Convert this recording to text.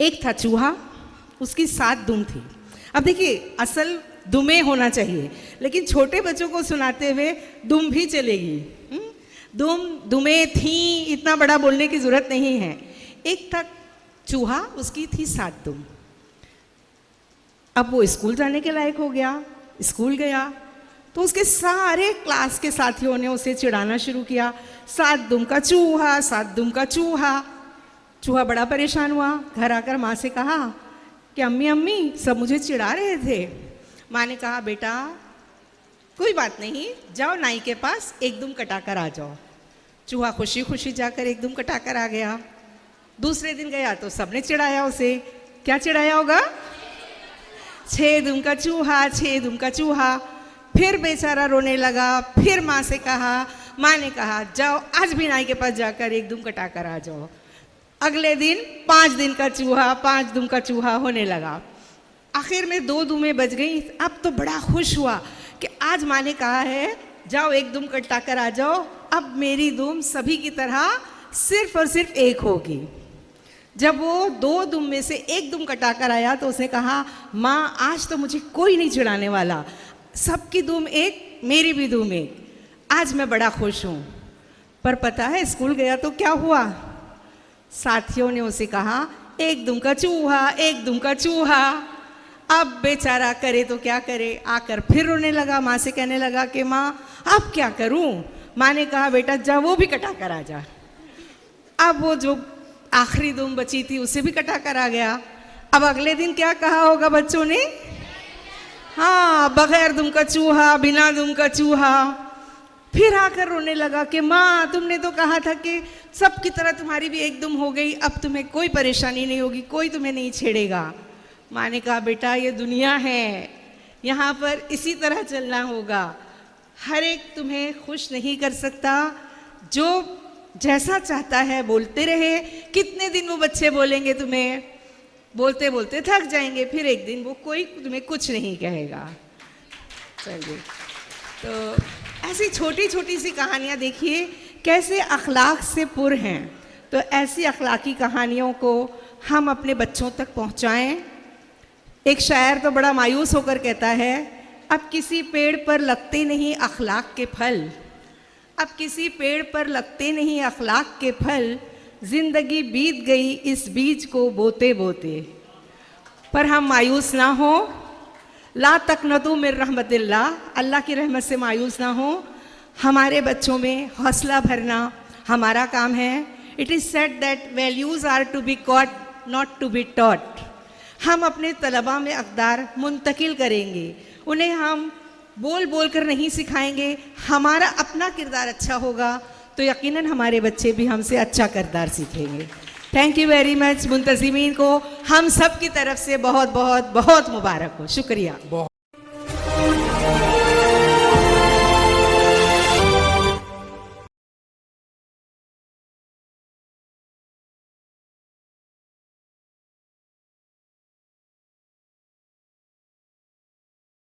एक था चूहा, उसकी 7 दुम थी। अब देखिए, असल दुमें होना चाहिए, लेकिन छोटे बच्चों को सुनाते हुए दुम भी चलेगी। दुमें थी, इतना बड़ा बोलने की जरूरत नहीं है। एक था चूहा, उसकी थी 7 दुम। अब वो स्कूल जाने के लायक हो गया, स्कूल गया तो उसके सारे क्लास के साथियों ने उसे चिढ़ाना शुरू किया, 7 दुम का चूहा, 7 दुम का चूहा। चूहा बड़ा परेशान हुआ, घर आकर माँ से कहा कि अम्मी अम्मी सब मुझे चिढ़ा रहे थे। माँ ने कहा बेटा कोई बात नहीं, जाओ नाई के पास एक दुम कटाकर आ जाओ। चूहा खुशी खुशी जाकर एक दुम कटाकर आ गया। दूसरे दिन गया तो सबने चिढ़ाया उसे। क्या चिढ़ाया होगा? 6 दुम का चूहा, 6 दुम का चूहा। फिर बेचारा रोने लगा, फिर माँ से कहा, माँ ने कहा जाओ आज भी नाई के पास जाकर एक दुम कटाकर आ जाओ। अगले दिन 5 दिन का चूहा, 5 दुम का चूहा होने लगा। आखिर में 2 दुमें बच गई। अब तो बड़ा खुश हुआ कि आज माँ ने कहा है जाओ एक दुम कटाकर आ जाओ, अब मेरी दुम सभी की तरह सिर्फ और सिर्फ एक होगी। जब वो 2 दुम में से एक दुम कटाकर आया तो उसने कहा माँ आज तो मुझे कोई नहीं चिढ़ाने वाला, सबकी दुम एक, मेरी भी दुम एक, आज मैं बड़ा खुश हूँ। पर पता है स्कूल गया तो क्या हुआ? साथियों ने उसे कहा एक दुम का चूहा, एक दुम का चूहा। अब बेचारा करे तो क्या करे, आकर फिर रोने लगा, माँ से कहने लगा कि माँ अब क्या करूँ? माँ ने कहा बेटा जा वो भी कटा कर आ जा। अब वो जो आखिरी दुम बची थी उसे भी कटा कर आ गया। अब अगले दिन क्या कहा होगा बच्चों ने? हाँ, बगैर दुम का चूहा, बिना दुम का चूहा। फिर आकर रोने लगा कि माँ तुमने तो कहा था कि सबकी तरह तुम्हारी भी एक दुम हो गई, अब तुम्हें कोई परेशानी नहीं होगी, कोई तुम्हें नहीं छेड़ेगा। माँ ने कहा बेटा ये दुनिया है, यहाँ पर इसी तरह चलना होगा, हर एक तुम्हें खुश नहीं कर सकता। जो जैसा चाहता है बोलते रहे। कितने दिन वो बच्चे बोलेंगे तुम्हें? बोलते बोलते थक जाएंगे, फिर एक दिन वो कोई तुम्हें कुछ नहीं कहेगा। चलिए, तो ऐसी छोटी छोटी सी कहानियाँ देखिए कैसे अखलाक से पुर हैं। तो ऐसी अखलाकी कहानियों को हम अपने बच्चों तक पहुँचाएँ। एक शायर तो बड़ा मायूस होकर कहता है अब किसी पेड़ पर लगते नहीं अखलाक के फल, अब किसी पेड़ पर लगते नहीं अखलाक के फल, जिंदगी बीत गई इस बीज को बोते बोते। पर हम मायूस ना हो, ला तकनतु मिन रहमतिल्लाह, अल्लाह की रहमत से मायूस ना हो। हमारे बच्चों में हौसला भरना हमारा काम है। It is said that values are to be caught not to be taught. हम अपने तलबा में अक़दार मुंतकिल करेंगे, उन्हें हम बोल बोल कर नहीं सिखाएंगे। हमारा अपना किरदार अच्छा होगा तो यकीनन हमारे बच्चे भी हमसे अच्छा किरदार सीखेंगे। Thank you very much. मुंतज़िमीन को हम सब की तरफ से बहुत बहुत बहुत मुबारक हो। शुक्रिया।